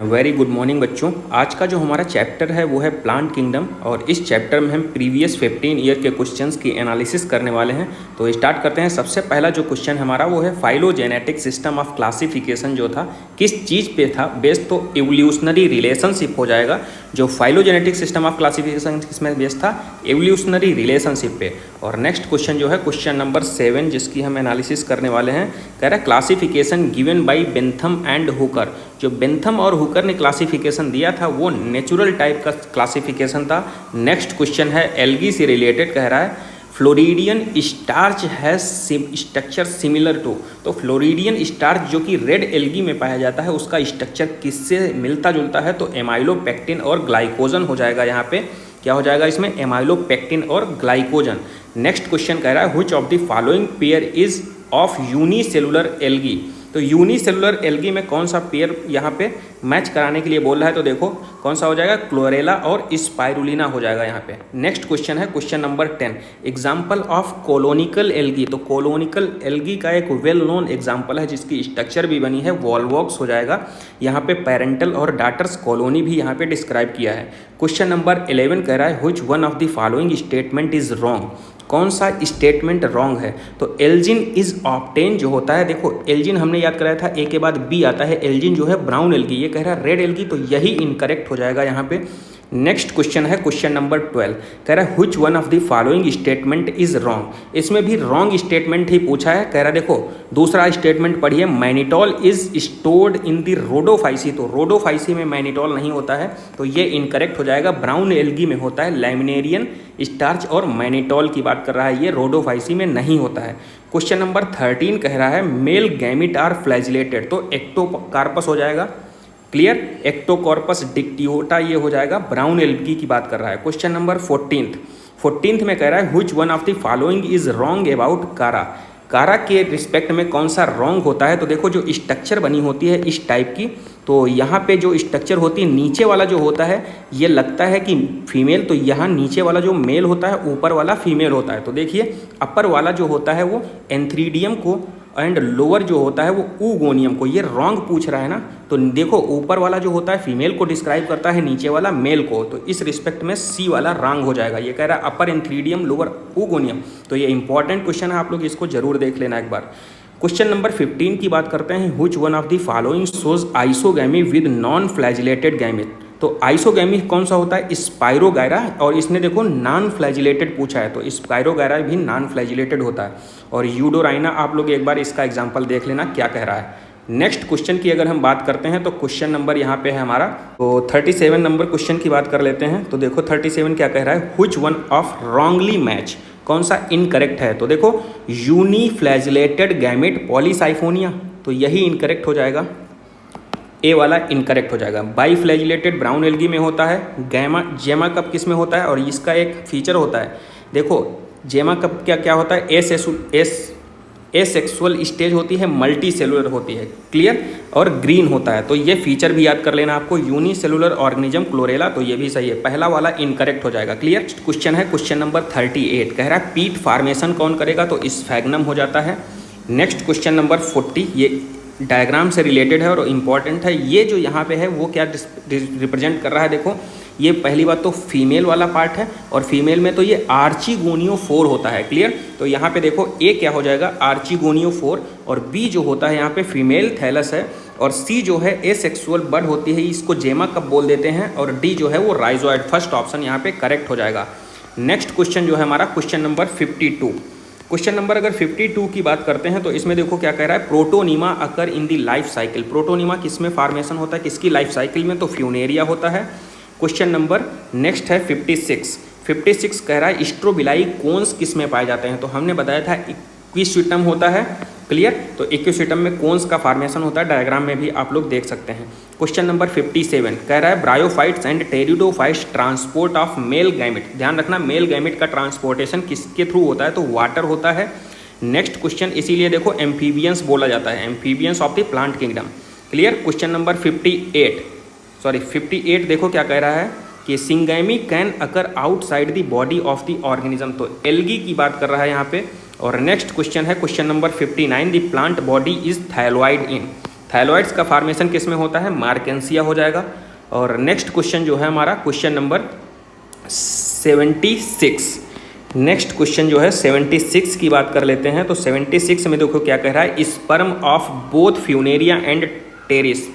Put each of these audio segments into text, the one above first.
Very good morning बच्चों। आज का जो हमारा चैप्टर है वो है प्लांट किंगडम और इस चैप्टर में हम प्रीवियस 15 ईयर के क्वेश्चंस की एनालिसिस करने वाले हैं। तो स्टार्ट करते हैं। सबसे पहला जो क्वेश्चन हमारा वो है फाइलोजेनेटिक सिस्टम ऑफ क्लासिफिकेशन जो था किस चीज़ पे था बेस्ड, तो एवोल्यूशनरी रिलेशनशिप हो जाएगा। जो फाइलोजेनेटिक सिस्टम ऑफ क्लासिफिकेशन किसमें बेस्ड था? एवोल्यूशनरी रिलेशनशिप पे। और नेक्स्ट क्वेश्चन जो है क्वेश्चन नंबर 7 जिसकी हम एनालिसिस करने वाले हैं, कह रहा है classification given by Bentham and Hooker. जो बेंथम और हुकर ने क्लासिफिकेशन दिया था वो नेचुरल टाइप का क्लासिफिकेशन था। नेक्स्ट क्वेश्चन है एल्गी से रिलेटेड, कह रहा है floridean starch has structure similar to. तो फ्लोरिडियन स्टार्च जो कि रेड एल्गी में पाया जाता है उसका स्ट्रक्चर किससे मिलता जुलता है? तो एमाइलोपेक्टिन और ग्लाइकोजन हो जाएगा। यहाँ पे क्या हो जाएगा? इसमें एमाइलोपेक्टिन और ग्लाइकोजन। नेक्स्ट क्वेश्चन कह रहा है which of the following pair is of unicellular algae. तो यूनिसेलुलर एल्गी में कौन सा पेयर यहाँ पे मैच कराने के लिए बोल रहा है? तो देखो कौन सा हो जाएगा? क्लोरेला और स्पाइरुलिना हो जाएगा यहाँ पे। नेक्स्ट क्वेश्चन है question number 10, example of colonial algae. तो कोलोनिकल एल्गी का एक वेल नोन एग्जाम्पल है जिसकी स्ट्रक्चर भी बनी है, वॉलवॉक्स हो जाएगा। यहाँ पे पेरेंटल और डाटर्स कॉलोनी भी यहाँ पे डिस्क्राइब किया है। क्वेश्चन नंबर 11 कह रहा है which one of the following statement is wrong. कौन सा स्टेटमेंट रॉन्ग है? तो एल्जिन इज ऑब्टेन जो होता है, देखो एल्जिन हमने याद कराया था, ए के बाद बी आता है। एल्जिन जो है ब्राउन एल्गी, ये कह रहा है रेड एल्गी, तो यही इनकरेक्ट हो जाएगा यहाँ पे। नेक्स्ट क्वेश्चन है क्वेश्चन नंबर 12, कह रहा है which one of the following statement is wrong. इसमें भी रॉन्ग स्टेटमेंट ही पूछा है। कह रहा है देखो दूसरा स्टेटमेंट पढ़िए, mannitol is stored in the Rhodophyceae. तो रोडोफाइसी में मैनिटॉल नहीं होता है, तो ये इनकरेक्ट हो जाएगा। ब्राउन एल्गी में होता है लैमिनेरियन स्टार्च और मैनिटॉल की बात कर रहा है, ये रोडोफाइसी में नहीं होता है। क्वेश्चन नंबर 13 कह रहा है मेल गैमिट आर फ्लैजिलेटेड। तो एक्टोकार्पस हो जाएगा। क्लियर? एक्टोकॉर्पस डिक्टियोटा ये हो जाएगा। ब्राउन एल्गी की बात कर रहा है। क्वेश्चन नंबर 14 में कह रहा है which one of the following is wrong about कारा। कारा के रिस्पेक्ट में कौन सा रॉन्ग होता है? तो देखो जो स्ट्रक्चर बनी होती है इस टाइप की, तो यहाँ पे जो स्ट्रक्चर होती है नीचे वाला जो होता है ये लगता है कि फीमेल, तो यहाँ नीचे वाला जो मेल होता है ऊपर वाला फीमेल होता है। तो देखिए अपर वाला जो होता है वो एंथ्रीडियम को एंड लोअर जो होता है वो ऊगोनियम को। ये रॉन्ग पूछ रहा है ना, तो देखो ऊपर वाला जो होता है फीमेल को डिस्क्राइब करता है, नीचे वाला मेल को, तो इस रिस्पेक्ट में सी वाला रॉन्ग हो जाएगा। ये कह रहा है अपर एंथ्रीडियम लोअर ऊगोनियम। तो ये इंपॉर्टेंट क्वेश्चन है, आप लोग इसको जरूर देख लेना एक बार। क्वेश्चन नंबर 15 की बात करते हैं which one of the following shows isogamy with non flagellated gamete. तो आइसोगैमी कौन सा होता है? स्पाइरोगायरा, और इसने देखो नॉन फ्लैजिलेटेड पूछा है, तो स्पाइरोगायरा भी नॉन फ्लैजिलेटेड होता है। और यूडोराइना आप लोग एक बार इसका एग्जाम्पल देख लेना क्या कह रहा है। नेक्स्ट क्वेश्चन की अगर हम बात करते हैं तो क्वेश्चन नंबर यहाँ पे है हमारा, तो 37 नंबर क्वेश्चन की बात कर लेते हैं। तो देखो 37 क्या कह रहा है which one of wrongly match, कौन सा इनकरेक्ट है? तो देखो यूनिफ्लैजिलेटेड गैमेट पॉलीसाइफोनिया, तो यही इनकरेक्ट हो जाएगा, ए वाला इनकरेक्ट हो जाएगा। बाईफ्लैजिलेटेड ब्राउन एल्गी में होता है। जेमा कप किस में होता है? और इसका एक फीचर होता है, देखो जेमा कप क्या होता है? एसेक्सुअल स्टेज होती है, मल्टी सेलुलर होती है। क्लियर? और ग्रीन होता है, तो ये फीचर भी याद कर लेना आपको। यूनिसेलुलर ऑर्गेनिज्म क्लोरेला, तो ये भी सही है, पहला वाला इनकरेक्ट हो जाएगा। क्लियर? क्वेश्चन है क्वेश्चन नंबर 38, कह रहा है पीट फॉर्मेशन कौन करेगा? तो स्फैग्नम हो जाता है। नेक्स्ट क्वेश्चन नंबर 40, ये डायग्राम से रिलेटेड है और इम्पॉर्टेंट है। ये जो यहाँ पे है वो क्या रिप्रेजेंट कर रहा है? देखो ये पहली बात तो फीमेल वाला पार्ट है, और फीमेल में तो ये आर्चिगोनियोफोर होता है। क्लियर? तो यहाँ पे देखो ए क्या हो जाएगा? आर्चिगोनियोफोर, और बी जो होता है यहाँ पे फीमेल थैलस है, और सी जो है एसेक्सुअल बड होती है, इसको जेमा कप बोल देते हैं, और डी जो है वो राइजोइड। फर्स्ट ऑप्शन यहाँ पे करेक्ट हो जाएगा। नेक्स्ट क्वेश्चन जो है हमारा क्वेश्चन नंबर 52। क्वेश्चन नंबर अगर 52 की बात करते हैं तो इसमें देखो क्या कह रहा है, protonema occur in the life cycle. Protonema किस में फॉर्मेशन होता है, किसकी लाइफ साइकिल में? तो फ्यूनेरिया होता है। क्वेश्चन नंबर नेक्स्ट है 56 कह रहा है स्ट्रोबिलाई कोन्स किस में पाए जाते हैं? तो हमने बताया था इक्विस्विटम होता है। क्लियर? तो इक्विस्विटम में कोन्स का फॉर्मेशन होता है, डायग्राम में भी आप लोग देख सकते हैं। क्वेश्चन नंबर 57 कह रहा है bryophytes and pteridophytes transport of male gamete. ध्यान रखना मेल गैमेट का ट्रांसपोर्टेशन किसके थ्रू होता है? तो वाटर होता है। नेक्स्ट क्वेश्चन, इसीलिए देखो एम्फीबियंस बोला जाता है, amphibians of the plant kingdom. Clear? Question number 58 देखो क्या कह रहा है कि syngamy can occur outside the body of the organism. तो एल्गी की बात कर रहा है यहाँ पे। और नेक्स्ट क्वेश्चन है question number 59, the plant body is thalloid in. Thalloids का फॉर्मेशन किस में होता है, मार्केंसिया हो जाएगा। और नेक्स्ट क्वेश्चन जो है हमारा क्वेश्चन नंबर 76, नेक्स्ट क्वेश्चन जो है 76 की बात कर लेते हैं। तो 76 में देखो क्या कह रहा है, sperm of both Funaria and Pteris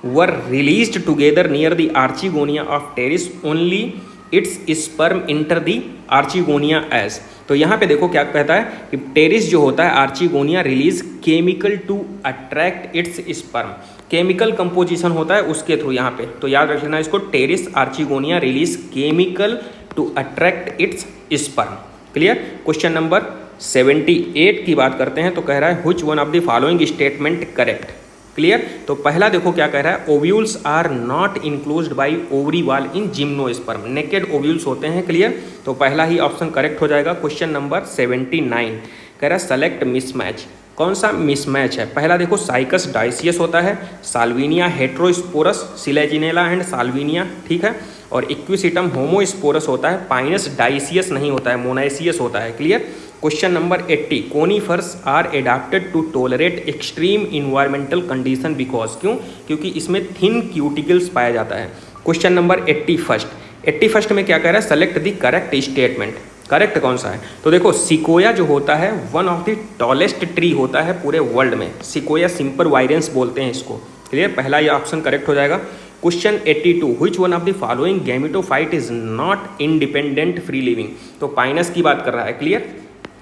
were released together near the archegonia of Pteris, only its sperm enter the archegonia as. तो यहाँ पे देखो क्या कहता है कि टेरिस जो होता है archegonia release chemical to attract its sperm, chemical composition होता है उसके थ्रू यहाँ पे। तो याद रखना इसको, Pteris archegonia release chemical to attract its sperm. Clear. Question number 78 की बात करते हैं। तो कह रहा है which one of the following statement correct. Clear. तो पहला देखो क्या कह रहा है, ovules are not enclosed by ovary wall in gymnosperm, naked ovules होते हैं। क्लियर। तो पहला ही ऑप्शन करेक्ट हो जाएगा। क्वेश्चन नंबर 79 कह रहा है सेलेक्ट मिसमैच। कौन सा मिसमैच है, पहला देखो साइकस डाइसियस होता है, Salvinia heterosporous, Selaginella and Salvinia, ठीक है। और इक्विसिटम होमोस्पोरस होता है, पाइनस डाइसियस नहीं होता है, मोनाइसियस होता है। Clear. Question number 80 conifers are adapted to tolerate extreme environmental condition because, क्यों, क्योंकि इसमें थिन क्यूटिकल्स पाया जाता है। क्वेश्चन नंबर 81 में क्या कह रहा है, select the correct statement. Correct कौन सा है, तो देखो सिकोया जो होता है one of the tallest tree होता है पूरे वर्ल्ड में, सिकोया सिम्परवायरेंस बोलते हैं इसको। क्लियर। पहला ये ऑप्शन करेक्ट हो जाएगा। Question 82 which one of the following gametophyte is not independent free living. तो पाइनस की बात कर रहा है। क्लियर।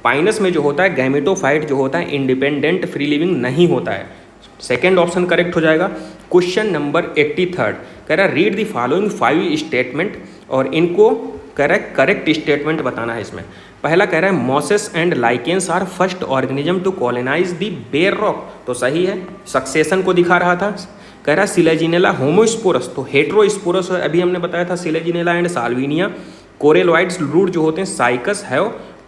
पाइनस में जो होता है गैमेटोफाइट जो होता है इंडिपेंडेंट फ्री लिविंग नहीं होता है, सेकेंड ऑप्शन करेक्ट हो जाएगा। क्वेश्चन नंबर 83 कह रहा है रीड द फॉलोइंग 5 स्टेटमेंट, और इनको करेक्ट स्टेटमेंट बताना है इसमें। पहला कह रहा है mosses and lichens are first organism to colonize the bare rock, तो सही है, सक्सेशन को दिखा रहा था। कह रहा है सिलेजिनेला होमोस्पोरस, तो हेट्रोस्पोरस अभी हमने बताया था, सिलेजिनेला एंड साल्विनिया। कोरेलॉइड्स रूट जो होते हैं साइकस है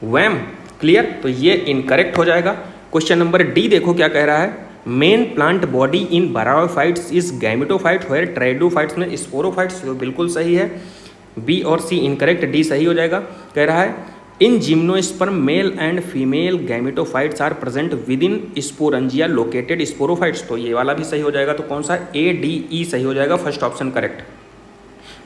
वैम। क्लियर। तो ये इनकरेक्ट हो जाएगा। क्वेश्चन नंबर डी देखो क्या कह रहा है, main plant body in bryophytes is gametophyte where pteridophytes में स्पोरोफाइट्स, तो बिल्कुल सही है। बी और सी इनकरेक्ट, डी सही हो जाएगा। कह रहा है in gymnosperm male and female gametophytes are present within sporangia located sporophytes, तो ये वाला भी सही हो जाएगा। तो कौन सा, ए डी ई सही हो जाएगा, first option correct.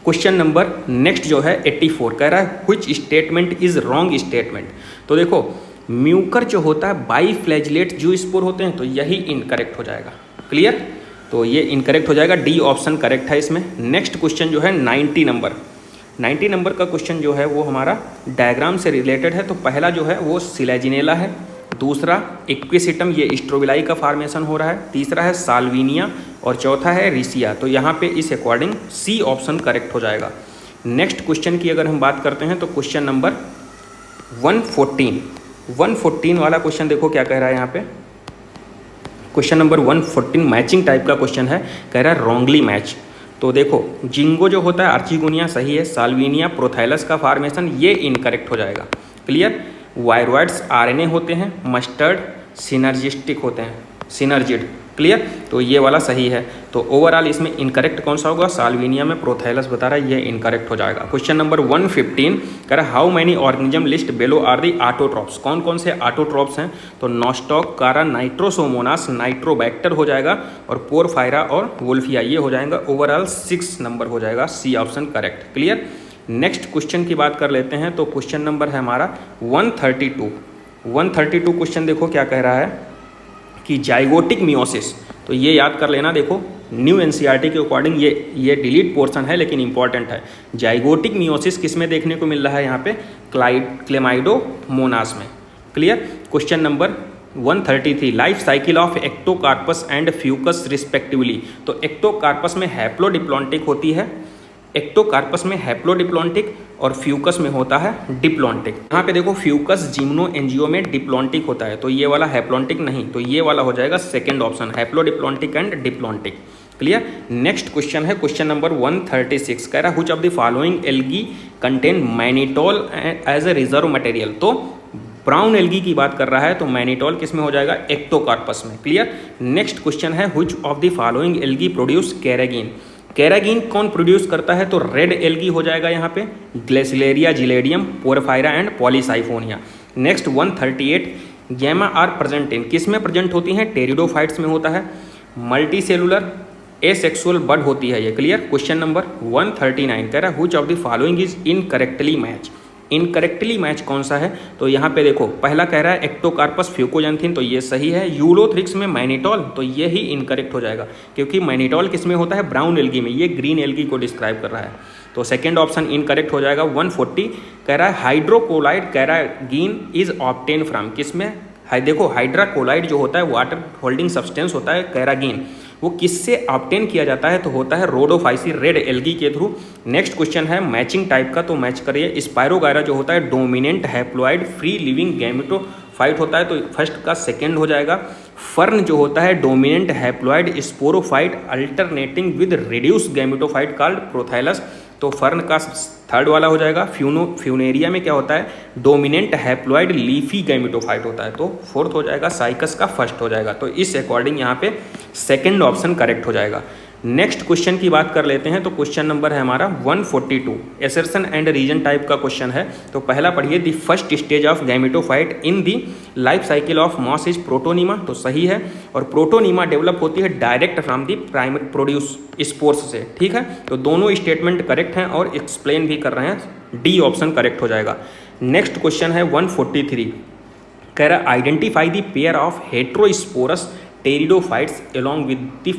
Question number next जो है 84 कह रहा है which statement is wrong statement. तो देखो म्यूकर जो होता है बाईफ्लैजिलेट जो स्पोर होते हैं, तो यही इनकरेक्ट हो जाएगा। क्लियर। तो ये इनकरेक्ट हो जाएगा, डी ऑप्शन करेक्ट है इसमें। नेक्स्ट क्वेश्चन जो है 90 नंबर का क्वेश्चन जो है वो हमारा डायग्राम से रिलेटेड है। तो पहला जो है वो सिलेजिनेला है, दूसरा इक्विसिटम, ये स्ट्रोबिलाई का फॉर्मेशन हो रहा है, तीसरा है साल्विनिया और चौथा है रिसिया। तो यहाँ पे इस अकॉर्डिंग सी ऑप्शन करेक्ट हो जाएगा। नेक्स्ट क्वेश्चन की अगर हम बात करते हैं तो क्वेश्चन नंबर 114 वाला क्वेश्चन देखो क्या कह रहा है यहाँ पे। क्वेश्चन नंबर 114 मैचिंग टाइप का क्वेश्चन है, कह रहा है रॉन्गली मैच। तो देखो जिंगो जो होता है आर्चिगोनिया सही है, साल्विनिया प्रोथाइलस का फॉर्मेशन ये इनकरेक्ट हो जाएगा। क्लियर। वायरॉइड्स आरएनए होते हैं, मस्टर्ड सिनर्जिस्टिक होते हैं, सिनर्जिड। क्लियर। तो ये वाला सही है। तो ओवरऑल इसमें इनकरेक्ट कौन सा होगा, साल्विनिया में प्रोथाइलस बता रहा है, ये इनकरेक्ट हो जाएगा। क्वेश्चन नंबर 115 कह रहा है how many organism list below are the autotrophs, कौन कौन से ऑटोट्रॉप्स हैं। तो नॉस्टॉक, कारा, नाइट्रोसोमोनास, नाइट्रोबैक्टर हो जाएगा, और पोरफायरा और वोल्फिया ये हो जाएगा। ओवरऑल 6 नंबर हो जाएगा, C option correct. Clear. Next question की बात कर लेते हैं। तो क्वेश्चन नंबर है हमारा 132 क्वेश्चन देखो क्या कह रहा है कि जाइगोटिक मियोसिस, तो ये याद कर लेना। देखो न्यू एनसीईआरटी के अकॉर्डिंग ये डिलीट पोर्शन है लेकिन इंपॉर्टेंट है। जाइगोटिक मियोसिस किस में देखने को मिल रहा है यहाँ पे, क्लेमाइडोमोनास में। Clear. Question number 133 life cycle of Ectocarpus and Fucus respectively. तो एक्टोकार्पस में हैप्लोडिप्लॉन्टिक होती है, एक्टोकार्पस में हैप्लोडिप्लॉन्टिक और फ्यूकस में होता है डिप्लॉन्टिक। यहाँ पे देखो फ्यूकस जिम्नो एंजियो में डिप्लॉन्टिक होता है, तो ये वाला हैप्लॉन्टिक नहीं, तो ये वाला हो जाएगा second option, haplodiplontic and diplontic. Clear. Next question है क्वेश्चन नंबर 136 कह रहा है which of the following algae contain mannitol as a reserve material. तो ब्राउन एल्गी की बात कर रहा है, तो मैनिटोल किस में हो जाएगा, एक्टोकार्पस में। क्लियर। नेक्स्ट क्वेश्चन है which of the following algae produce carrageenan. Carrageenan कौन प्रोड्यूस करता है, तो रेड एल्गी हो जाएगा यहाँ पे, Gracilaria Gelidium, Porphyra and Polysiphonia. Next 138 gemma are present in, किस में प्रेजेंट होती हैं, टेरिडोफाइट्स में होता है। मल्टी सेलुलर एसेक्सुअल बर्ड होती है ये। क्लियर। क्वेश्चन नंबर 139 कह रहा है which of the following is incorrectly match. Incorrectly match कौन सा है, तो यहाँ पे देखो पहला कह रहा है एक्टोकार्पस फ्यूकोजैंथिन, तो ये सही है। यूलोथ्रिक्स में मैनिटॉल, तो ये ही इनकरेक्ट हो जाएगा क्योंकि मैनिटॉल किस में होता है, ब्राउन एल्गी में, ये ग्रीन एल्गी को डिस्क्राइब कर रहा है, तो सेकेंड ऑप्शन इनकरेक्ट हो जाएगा। 140 कह रहा है हाइड्रोकोलाइड कैरागीन इज ऑब्टेन फ्रॉम, किस में है, देखो हाइड्राकोलाइड जो होता है वाटर होल्डिंग सब्सटेंस होता है कैरागीन, वो किससे ऑब्टेन किया जाता है, तो होता है रोडोफाइसी रेड एल्गी के थ्रू। नेक्स्ट क्वेश्चन है मैचिंग टाइप का, तो मैच करिए। स्पायरोगायरा जो होता है dominant haploid free living gametophyte होता है, तो फर्स्ट का सेकेंड हो जाएगा। फर्न जो होता है dominant haploid sporophyte alternating with reduced gametophyte called prothallus, तो फर्न का थर्ड वाला हो जाएगा। फ्यूनेरिया में क्या होता है, डोमिनेंट हैप्लॉइड लीफी गैमेटोफाइट होता है, तो फोर्थ हो जाएगा। साइकस का फर्स्ट हो जाएगा, तो इस अकॉर्डिंग यहाँ पे सेकंड ऑप्शन करेक्ट हो जाएगा। नेक्स्ट क्वेश्चन की बात कर लेते हैं, तो क्वेश्चन नंबर है हमारा 142, एसर्शन एंड रीजन टाइप का क्वेश्चन है। तो पहला पढ़िए, the first stage of gametophyte in the life cycle of moss is protonema, तो सही है। और प्रोटोनीमा डेवलप होती है direct from the primary produce spores से, ठीक है। तो दोनों स्टेटमेंट करेक्ट हैं और एक्सप्लेन भी कर रहे हैं, डी ऑप्शन करेक्ट हो जाएगा। नेक्स्ट क्वेश्चन है 143, कह रहा है identify the pair of heterosporous pteridophytes along with the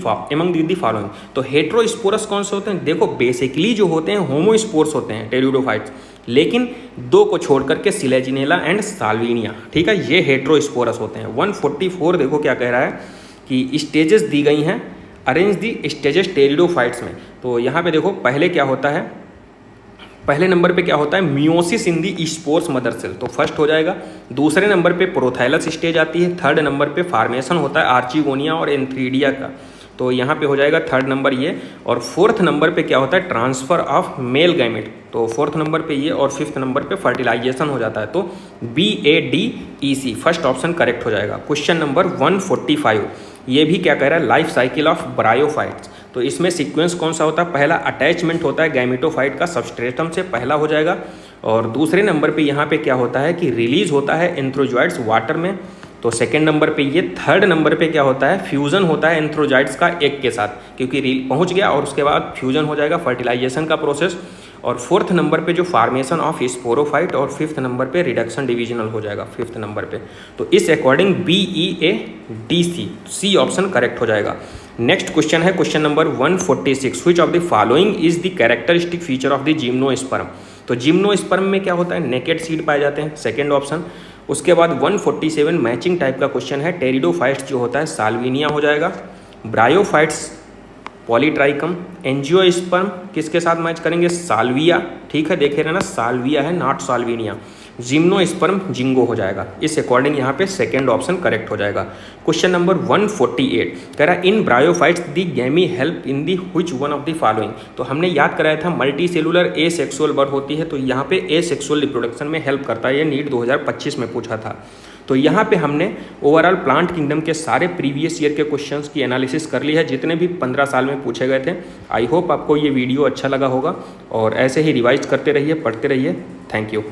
following, तो हेट्रोस्पोरस कौन से होते हैं, देखो बेसिकली जो होते हैं होमोस्पोर्स होते हैं टेरिडोफाइट्स, लेकिन दो को छोड़ करके सिलेजिनेला एंड साल्विनिया, ठीक है, ये हेट्रोस्पोरस होते हैं। 144 देखो क्या कह रहा है कि स्टेजेस दी गई हैं, अरेंज दी स्टेजेस टेरिडोफाइट्स में, तो यहाँ पे देखो पहले क्या होता है, पहले नंबर पे क्या होता है meiosis in the spores mother cell, तो फर्स्ट हो जाएगा। दूसरे नंबर पे प्रोथाइलस स्टेज आती है। थर्ड नंबर पे फॉर्मेशन होता है आर्चिगोनिया और एंथ्रीडिया का, तो यहाँ पे हो जाएगा थर्ड नंबर ये। और फोर्थ नंबर पे क्या होता है ट्रांसफर ऑफ मेल गैमेट, तो फोर्थ नंबर पे ये, और फिफ्थ नंबर पे फर्टिलाइजेशन हो जाता है, तो BADEC फर्स्ट ऑप्शन करेक्ट हो जाएगा। क्वेश्चन नंबर 145, ये भी क्या कह रहा है लाइफ साइकिल ऑफ ब्रायोफाइट्स, तो इसमें सीक्वेंस कौन सा होता है, पहला अटैचमेंट होता है गैमेटोफाइट का सबस्ट्रेटम से, पहला हो जाएगा। और दूसरे नंबर पे यहाँ पे क्या होता है कि रिलीज होता है एंथ्रोजॉइड्स वाटर में, तो सेकेंड नंबर पे ये। थर्ड नंबर पे क्या होता है फ्यूजन होता है एंथ्रोजॉइड्स का एग के साथ, क्योंकि रील पहुँच गया और उसके बाद फ्यूजन हो जाएगा, फर्टिलाइजेशन का प्रोसेस। और फोर्थ नंबर पे जो फार्मेशन ऑफ स्पोरोफाइट, और फिफ्थ नंबर पे रिडक्शन डिविजनल हो जाएगा फिफ्थ नंबर पे, तो इस according BEADC C option correct हो जाएगा। नेक्स्ट क्वेश्चन है question number 146, which of the following is the characteristic feature of the gymnosperm, तो जिम्नोस्पर्म में क्या होता है नेकेड सीड पाए जाते हैं, सेकेंड ऑप्शन। उसके बाद 147 मैचिंग टाइप का क्वेश्चन है, टेरिडोफाइट्स जो होता है साल्विनिया हो जाएगा। Bryophytes Polytrichum. एंजियोस्पर्म किसके साथ मैच करेंगे, साल्विया, ठीक है, देखे रहना साल्विया है नॉट साल्विनिया। जिम्नोस्पर्म जिंगो हो जाएगा, इस अकॉर्डिंग यहाँ पे सेकेंड ऑप्शन करेक्ट हो जाएगा। क्वेश्चन नंबर 148 कह रहा है in bryophytes the gemmae help in the which one of the following, तो हमने याद कराया था मल्टी सेलुलर एसेक्सुअल बर्ड होती है, तो यहाँ पे एसेक्सुअल रिप्रोडक्शन में हेल्प करता है, ये नीट 2025 में पूछा था। तो यहाँ पे हमने ओवरऑल प्लांट किंगडम के सारे प्रीवियस ईयर के क्वेश्चंस की एनालिसिस कर ली है, जितने भी 15 साल में पूछे गए थे। आई होप आपको ये वीडियो अच्छा लगा होगा, और ऐसे ही रिवाइज करते रहिए, पढ़ते रहिए। Thank you.